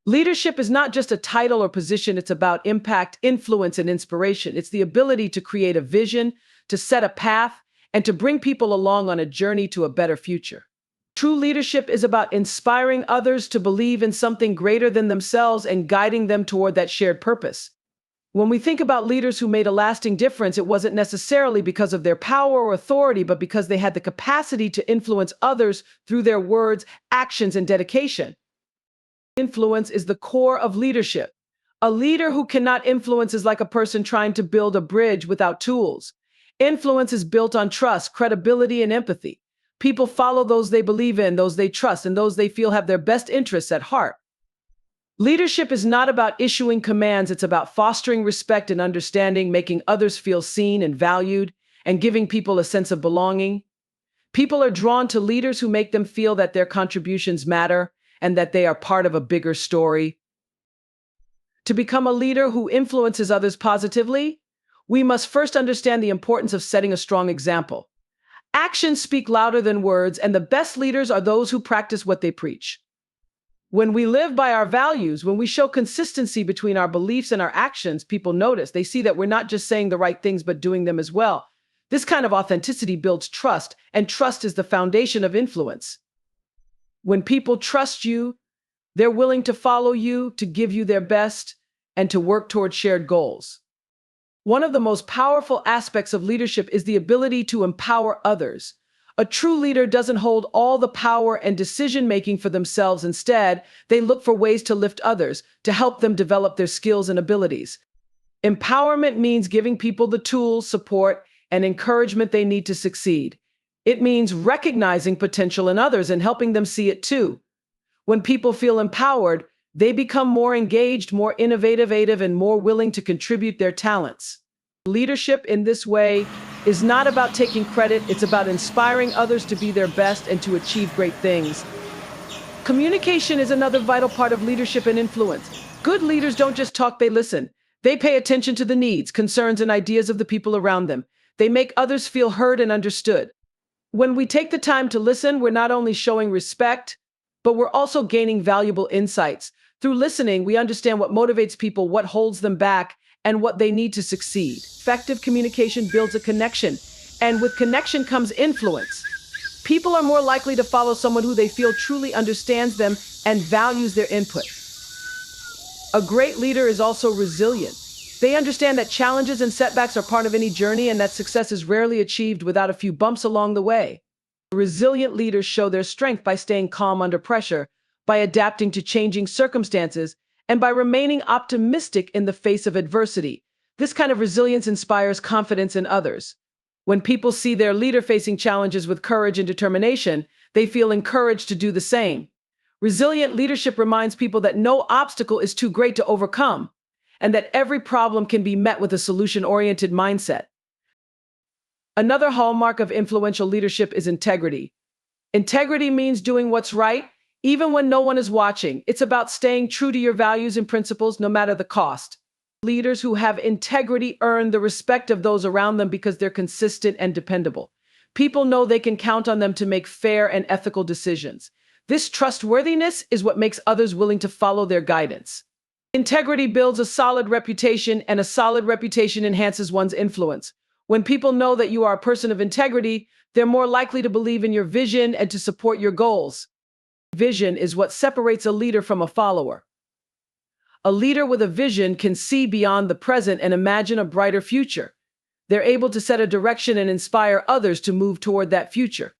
Leadership is not just a title or position, it's about impact, influence, and inspiration. It's the ability to create a vision, to set a path, and to bring people along on a journey to a better future. True leadership is about inspiring others to believe in something greater than themselves and guiding them toward that shared purpose. When we think about leaders who made a lasting difference, it wasn't necessarily because of their power or authority, but because they had the capacity to influence others through their words, actions, and dedication. Influence is the core of leadership. A leader who cannot influence is like a person trying to build a bridge without tools. Influence is built on trust, credibility, and empathy. People follow those they believe in, those they trust, and those they feel have their best interests at heart. Leadership is not about issuing commands, it's about fostering respect and understanding, making others feel seen and valued, and giving people a sense of belonging. People are drawn to leaders who make them feel that their contributions matter and that they are part of a bigger story. To become a leader who influences others positively, we must first understand the importance of setting a strong example. Actions speak louder than words, and the best leaders are those who practice what they preach. When we live by our values, when we show consistency between our beliefs and our actions, people notice. They see that we're not just saying the right things, but doing them as well. This kind of authenticity builds trust, and trust is the foundation of influence. When people trust you, they're willing to follow you, to give you their best, and to work toward shared goals. One of the most powerful aspects of leadership is the ability to empower others. A true leader doesn't hold all the power and decision-making for themselves. Instead, they look for ways to lift others, to help them develop their skills and abilities. Empowerment means giving people the tools, support, and encouragement they need to succeed. It means recognizing potential in others and helping them see it too. When people feel empowered, they become more engaged, more innovative, and more willing to contribute their talents. Leadership in this way is not about taking credit, it's about inspiring others to be their best and to achieve great things. Communication is another vital part of leadership and influence. Good leaders don't just talk, they listen. They pay attention to the needs, concerns, and ideas of the people around them. They make others feel heard and understood. When we take the time to listen, we're not only showing respect, but we're also gaining valuable insights. Through listening, we understand what motivates people, what holds them back, and what they need to succeed. Effective communication builds a connection, and with connection comes influence. People are more likely to follow someone who they feel truly understands them and values their input. A great leader is also resilient. They understand that challenges and setbacks are part of any journey and that success is rarely achieved without a few bumps along the way. Resilient leaders show their strength by staying calm under pressure, by adapting to changing circumstances, and by remaining optimistic in the face of adversity. This kind of resilience inspires confidence in others. When people see their leader facing challenges with courage and determination, they feel encouraged to do the same. Resilient leadership reminds people that no obstacle is too great to overcome, and that every problem can be met with a solution-oriented mindset. Another hallmark of influential leadership is integrity. Integrity means doing what's right, even when no one is watching. It's about staying true to your values and principles, no matter the cost. Leaders who have integrity earn the respect of those around them because they're consistent and dependable. People know they can count on them to make fair and ethical decisions. This trustworthiness is what makes others willing to follow their guidance. Integrity builds a solid reputation, and a solid reputation enhances one's influence. When people know that you are a person of integrity, they're more likely to believe in your vision and to support your goals. Vision is what separates a leader from a follower. A leader with a vision can see beyond the present and imagine a brighter future. They're able to set a direction and inspire others to move toward that future.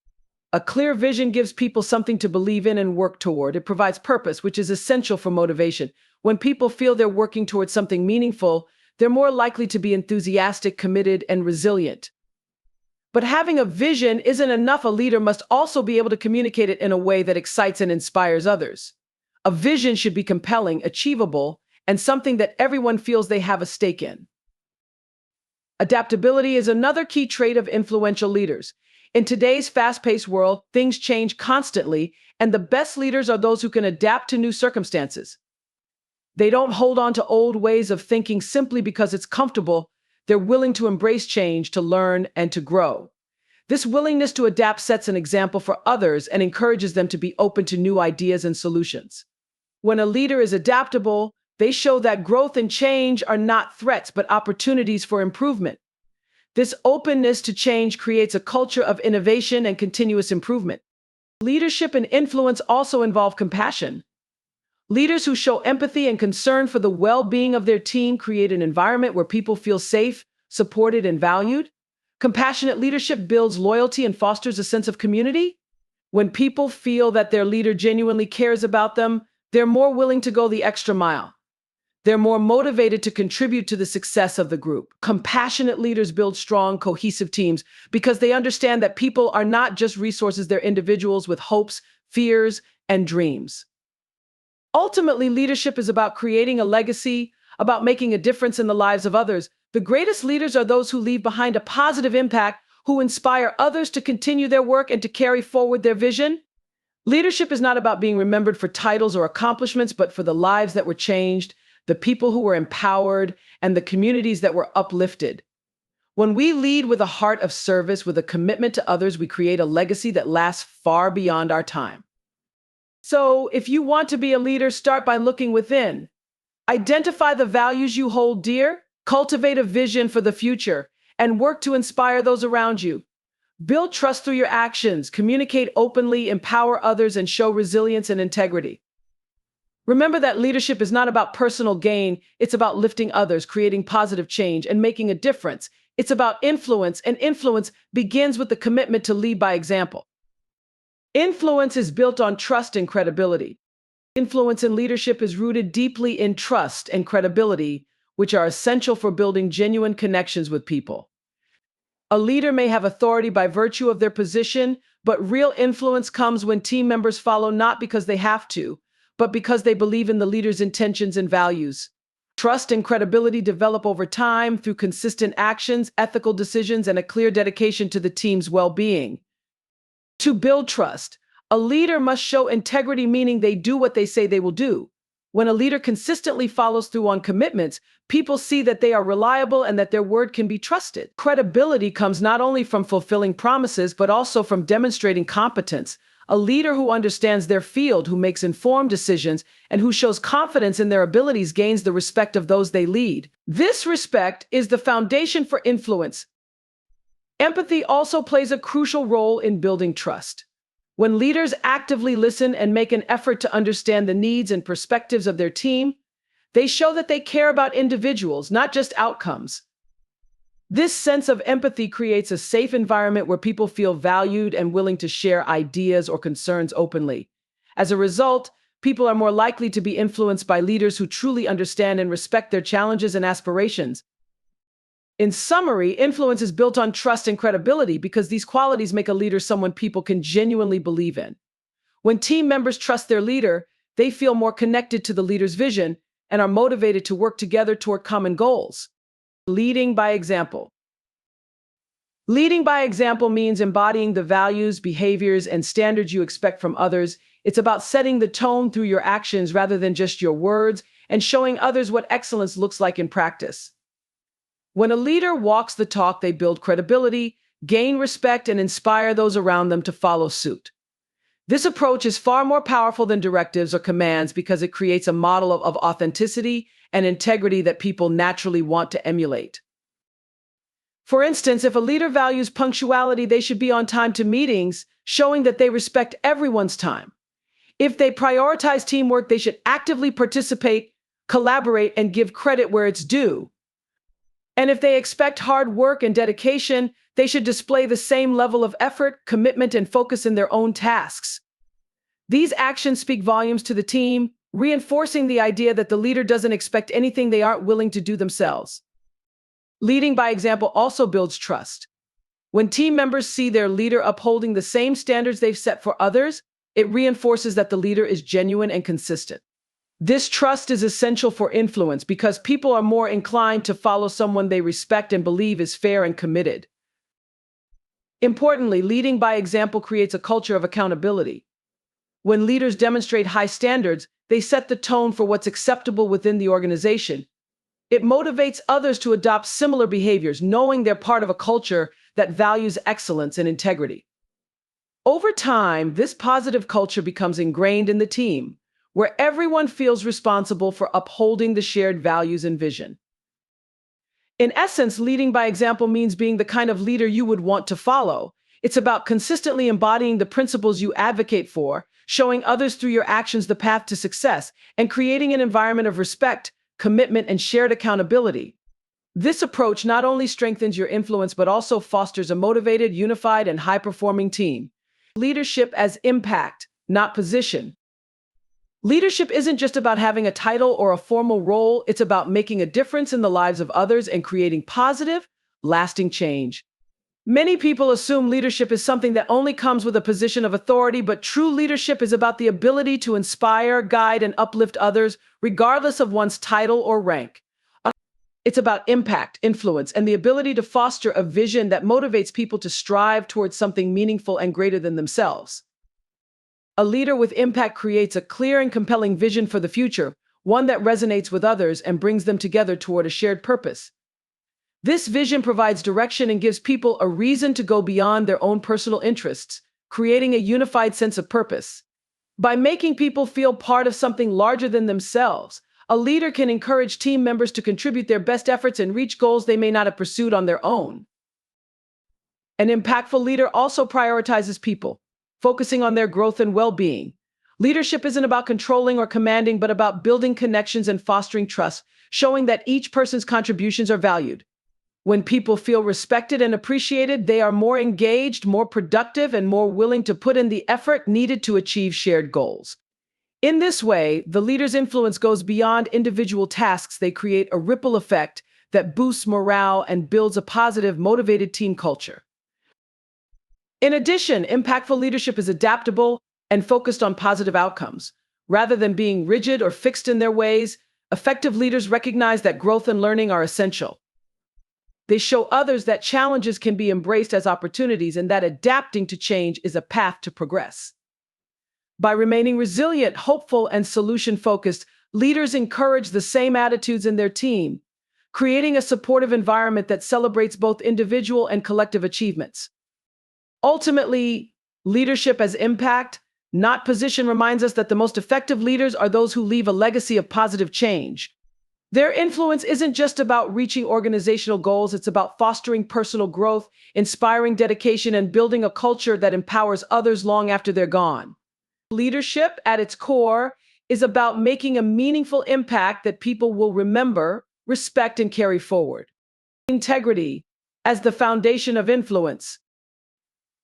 A clear vision gives people something to believe in and work toward. It provides purpose, which is essential for motivation. When people feel they're working towards something meaningful, they're more likely to be enthusiastic, committed, and resilient. But having a vision isn't enough. A leader must also be able to communicate it in a way that excites and inspires others. A vision should be compelling, achievable, and something that everyone feels they have a stake in. Adaptability is another key trait of influential leaders. In today's fast-paced world, things change constantly, and the best leaders are those who can adapt to new circumstances. They don't hold on to old ways of thinking simply because it's comfortable. They're willing to embrace change, to learn, and to grow. This willingness to adapt sets an example for others and encourages them to be open to new ideas and solutions. When a leader is adaptable, they show that growth and change are not threats, but opportunities for improvement. This openness to change creates a culture of innovation and continuous improvement. Leadership and influence also involve compassion. Leaders who show empathy and concern for the well-being of their team create an environment where people feel safe, supported, and valued. Compassionate leadership builds loyalty and fosters a sense of community. When people feel that their leader genuinely cares about them, they're more willing to go the extra mile. They're more motivated to contribute to the success of the group. Compassionate leaders build strong, cohesive teams because they understand that people are not just resources, they're individuals with hopes, fears, and dreams. Ultimately, leadership is about creating a legacy, about making a difference in the lives of others. The greatest leaders are those who leave behind a positive impact, who inspire others to continue their work and to carry forward their vision. Leadership is not about being remembered for titles or accomplishments, but for the lives that were changed, the people who were empowered, and the communities that were uplifted. When we lead with a heart of service, with a commitment to others, we create a legacy that lasts far beyond our time. So, if you want to be a leader, start by looking within. Identify the values you hold dear, cultivate a vision for the future, and work to inspire those around you. Build trust through your actions, communicate openly, empower others, and show resilience and integrity. Remember that leadership is not about personal gain, it's about lifting others, creating positive change, and making a difference. It's about influence, and influence begins with the commitment to lead by example. Influence is built on trust and credibility. Influence in leadership is rooted deeply in trust and credibility, which are essential for building genuine connections with people. A leader may have authority by virtue of their position, but real influence comes when team members follow not because they have to, but because they believe in the leader's intentions and values. Trust and credibility develop over time through consistent actions, ethical decisions, and a clear dedication to the team's well-being. To build trust, a leader must show integrity, meaning they do what they say they will do. When a leader consistently follows through on commitments, people see that they are reliable and that their word can be trusted. Credibility comes not only from fulfilling promises, but also from demonstrating competence. A leader who understands their field, who makes informed decisions, and who shows confidence in their abilities gains the respect of those they lead. This respect is the foundation for influence. Empathy also plays a crucial role in building trust. When leaders actively listen and make an effort to understand the needs and perspectives of their team, they show that they care about individuals, not just outcomes. This sense of empathy creates a safe environment where people feel valued and willing to share ideas or concerns openly. As a result, people are more likely to be influenced by leaders who truly understand and respect their challenges and aspirations. In summary, influence is built on trust and credibility because these qualities make a leader someone people can genuinely believe in. When team members trust their leader, they feel more connected to the leader's vision and are motivated to work together toward common goals. Leading by example. Leading by example means embodying the values, behaviors, and standards you expect from others. It's about setting the tone through your actions rather than just your words, and showing others what excellence looks like in practice. When a leader walks the talk, they build credibility, gain respect, and inspire those around them to follow suit. This approach is far more powerful than directives or commands because it creates a model of authenticity and integrity that people naturally want to emulate. For instance, if a leader values punctuality, they should be on time to meetings, showing that they respect everyone's time. If they prioritize teamwork, they should actively participate, collaborate, and give credit where it's due. And if they expect hard work and dedication, they should display the same level of effort, commitment, and focus in their own tasks. These actions speak volumes to the team, reinforcing the idea that the leader doesn't expect anything they aren't willing to do themselves. Leading by example also builds trust. When team members see their leader upholding the same standards they've set for others, it reinforces that the leader is genuine and consistent. This trust is essential for influence because people are more inclined to follow someone they respect and believe is fair and committed. Importantly, leading by example creates a culture of accountability. When leaders demonstrate high standards, they set the tone for what's acceptable within the organization. It motivates others to adopt similar behaviors, knowing they're part of a culture that values excellence and integrity. Over time, this positive culture becomes ingrained in the team, where everyone feels responsible for upholding the shared values and vision. In essence, leading by example means being the kind of leader you would want to follow. It's about consistently embodying the principles you advocate for, showing others through your actions the path to success, and creating an environment of respect, commitment, and shared accountability. This approach not only strengthens your influence but also fosters a motivated, unified, and high-performing team. Leadership as impact, not position. Leadership isn't just about having a title or a formal role, it's about making a difference in the lives of others and creating positive, lasting change. Many people assume leadership is something that only comes with a position of authority, but true leadership is about the ability to inspire, guide, and uplift others, regardless of one's title or rank. It's about impact, influence, and the ability to foster a vision that motivates people to strive towards something meaningful and greater than themselves. A leader with impact creates a clear and compelling vision for the future, one that resonates with others and brings them together toward a shared purpose. This vision provides direction and gives people a reason to go beyond their own personal interests, creating a unified sense of purpose. By making people feel part of something larger than themselves, a leader can encourage team members to contribute their best efforts and reach goals they may not have pursued on their own. An impactful leader also prioritizes people, focusing on their growth and well-being. Leadership isn't about controlling or commanding, but about building connections and fostering trust, showing that each person's contributions are valued. When people feel respected and appreciated, they are more engaged, more productive, and more willing to put in the effort needed to achieve shared goals. In this way, the leader's influence goes beyond individual tasks. They create a ripple effect that boosts morale and builds a positive, motivated team culture. In addition, impactful leadership is adaptable and focused on positive outcomes. Rather than being rigid or fixed in their ways, effective leaders recognize that growth and learning are essential. They show others that challenges can be embraced as opportunities and that adapting to change is a path to progress. By remaining resilient, hopeful, and solution-focused, leaders encourage the same attitudes in their team, creating a supportive environment that celebrates both individual and collective achievements. Ultimately, leadership as impact, not position, reminds us that the most effective leaders are those who leave a legacy of positive change. Their influence isn't just about reaching organizational goals, it's about fostering personal growth, inspiring dedication, and building a culture that empowers others long after they're gone. Leadership, at its core, is about making a meaningful impact that people will remember, respect, and carry forward. Integrity as the foundation of influence.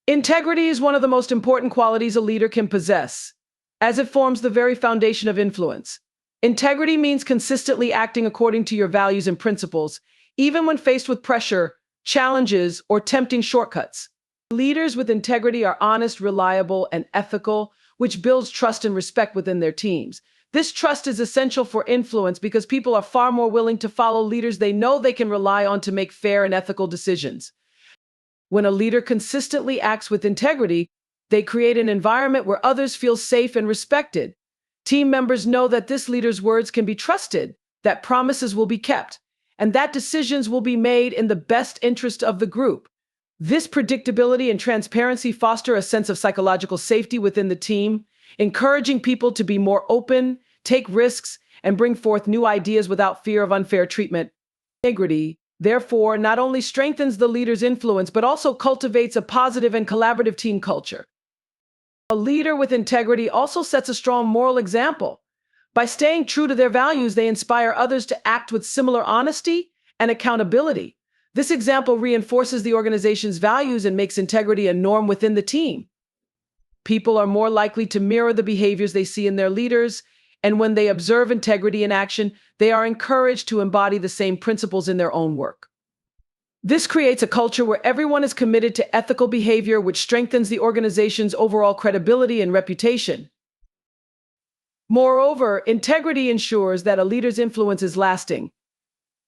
Integrity is one of the most important qualities a leader can possess, as it forms the very foundation of influence. Integrity means consistently acting according to your values and principles, even when faced with pressure, challenges, or tempting shortcuts. Leaders with integrity are honest, reliable, and ethical, which builds trust and respect within their teams. This trust is essential for influence because people are far more willing to follow leaders they know they can rely on to make fair and ethical decisions. When a leader consistently acts with integrity, they create an environment where others feel safe and respected. Team members know that this leader's words can be trusted, that promises will be kept, and that decisions will be made in the best interest of the group. This predictability and transparency foster a sense of psychological safety within the team, encouraging people to be more open, take risks, and bring forth new ideas without fear of unfair treatment. Integrity, therefore, not only strengthens the leader's influence, but also cultivates a positive and collaborative team culture. A leader with integrity also sets a strong moral example. By staying true to their values, they inspire others to act with similar honesty and accountability. This example reinforces the organization's values and makes integrity a norm within the team. People are more likely to mirror the behaviors they see in their leaders, and when they observe integrity in action, they are encouraged to embody the same principles in their own work. This creates a culture where everyone is committed to ethical behavior, which strengthens the organization's overall credibility and reputation. Moreover, integrity ensures that a leader's influence is lasting.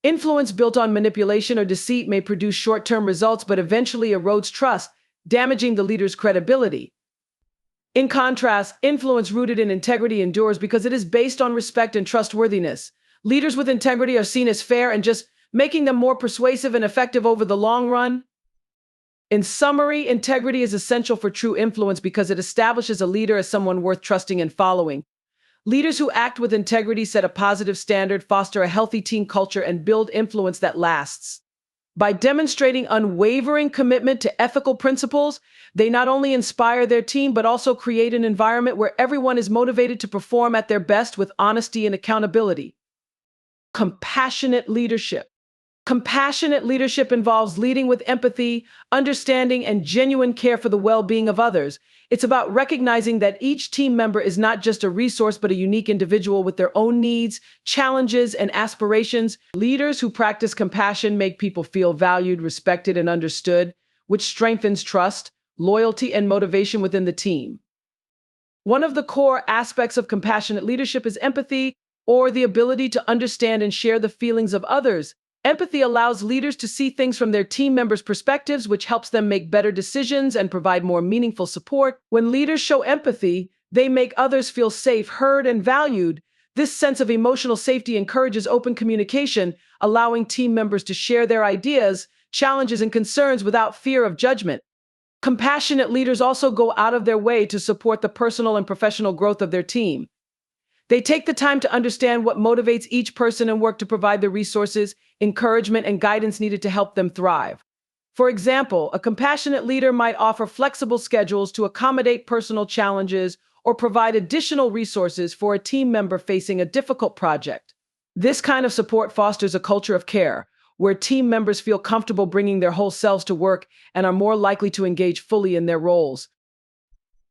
Influence built on manipulation or deceit may produce short-term results, but eventually erodes trust, damaging the leader's credibility. In contrast, influence rooted in integrity endures because it is based on respect and trustworthiness. Leaders with integrity are seen as fair and just, making them more persuasive and effective over the long run. In summary, integrity is essential for true influence because it establishes a leader as someone worth trusting and following. Leaders who act with integrity set a positive standard, foster a healthy team culture, and build influence that lasts. By demonstrating unwavering commitment to ethical principles, they not only inspire their team, but also create an environment where everyone is motivated to perform at their best with honesty and accountability. Compassionate leadership. Compassionate leadership involves leading with empathy, understanding, and genuine care for the well-being of others. It's about recognizing that each team member is not just a resource, but a unique individual with their own needs, challenges, and aspirations. Leaders who practice compassion make people feel valued, respected, and understood, which strengthens trust, loyalty, and motivation within the team. One of the core aspects of compassionate leadership is empathy, or the ability to understand and share the feelings of others. Empathy allows leaders to see things from their team members' perspectives, which helps them make better decisions and provide more meaningful support. When leaders show empathy, they make others feel safe, heard, and valued. This sense of emotional safety encourages open communication, allowing team members to share their ideas, challenges, and concerns without fear of judgment. Compassionate leaders also go out of their way to support the personal and professional growth of their team. They take the time to understand what motivates each person and work to provide the resources, encouragement, and guidance needed to help them thrive. For example, a compassionate leader might offer flexible schedules to accommodate personal challenges or provide additional resources for a team member facing a difficult project. This kind of support fosters a culture of care, where team members feel comfortable bringing their whole selves to work and are more likely to engage fully in their roles.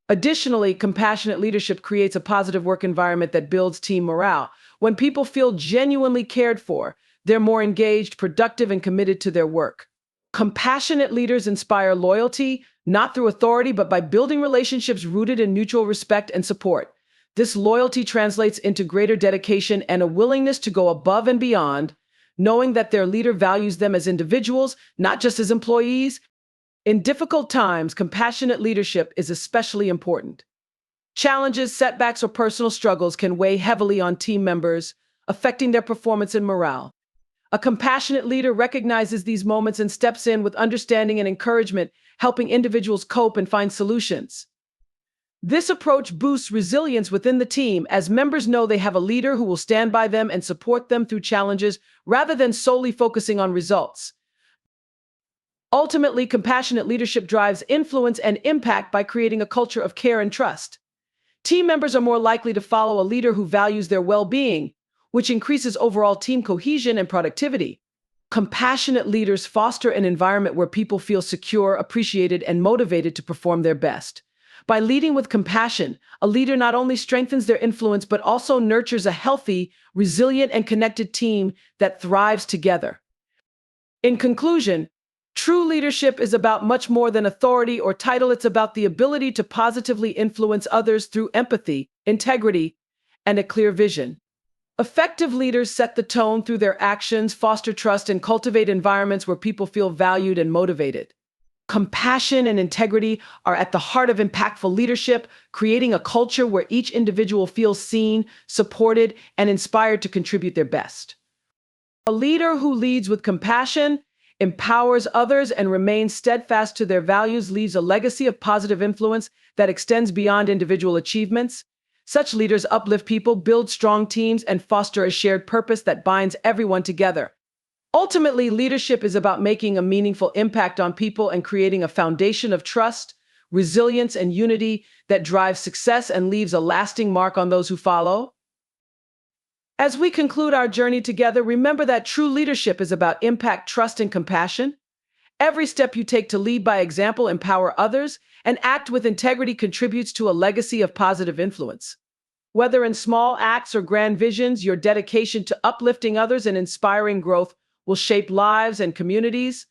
Additionally, compassionate leadership creates a positive work environment that builds team morale. When people feel genuinely cared for, they're more engaged, productive, and committed to their work. Compassionate leaders inspire loyalty, not through authority, but by building relationships rooted in mutual respect and support. This loyalty translates into greater dedication and a willingness to go above and beyond, knowing that their leader values them as individuals, not just as employees. In difficult times, compassionate leadership is especially important. Challenges, setbacks, or personal struggles can weigh heavily on team members, affecting their performance and morale. A compassionate leader recognizes these moments and steps in with understanding and encouragement, helping individuals cope and find solutions. This approach boosts resilience within the team, as members know they have a leader who will stand by them and support them through challenges rather than solely focusing on results. Ultimately, compassionate leadership drives influence and impact by creating a culture of care and trust. Team members are more likely to follow a leader who values their well-being, which increases overall team cohesion and productivity. Compassionate leaders foster an environment where people feel secure, appreciated, and motivated to perform their best. By leading with compassion, a leader not only strengthens their influence, but also nurtures a healthy, resilient, and connected team that thrives together. In conclusion, true leadership is about much more than authority or title. It's about the ability to positively influence others through empathy, integrity, and a clear vision. Effective leaders set the tone through their actions, foster trust, and cultivate environments where people feel valued and motivated. Compassion and integrity are at the heart of impactful leadership, creating a culture where each individual feels seen, supported, and inspired to contribute their best. A leader who leads with compassion, empowers others, and remains steadfast to their values leaves a legacy of positive influence that extends beyond individual achievements. Such leaders uplift people, build strong teams, and foster a shared purpose that binds everyone together. Ultimately, leadership is about making a meaningful impact on people and creating a foundation of trust, resilience, and unity that drives success and leaves a lasting mark on those who follow. As we conclude our journey together, remember that true leadership is about impact, trust, and compassion. Every step you take to lead by example, empower others, and act with integrity contributes to a legacy of positive influence. Whether in small acts or grand visions, your dedication to uplifting others and inspiring growth will shape lives and communities.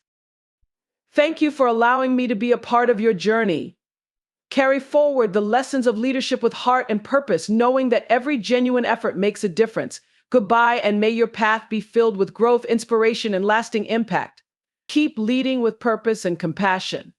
Thank you for allowing me to be a part of your journey. Carry forward the lessons of leadership with heart and purpose, knowing that every genuine effort makes a difference. Goodbye, and may your path be filled with growth, inspiration, and lasting impact. Keep leading with purpose and compassion.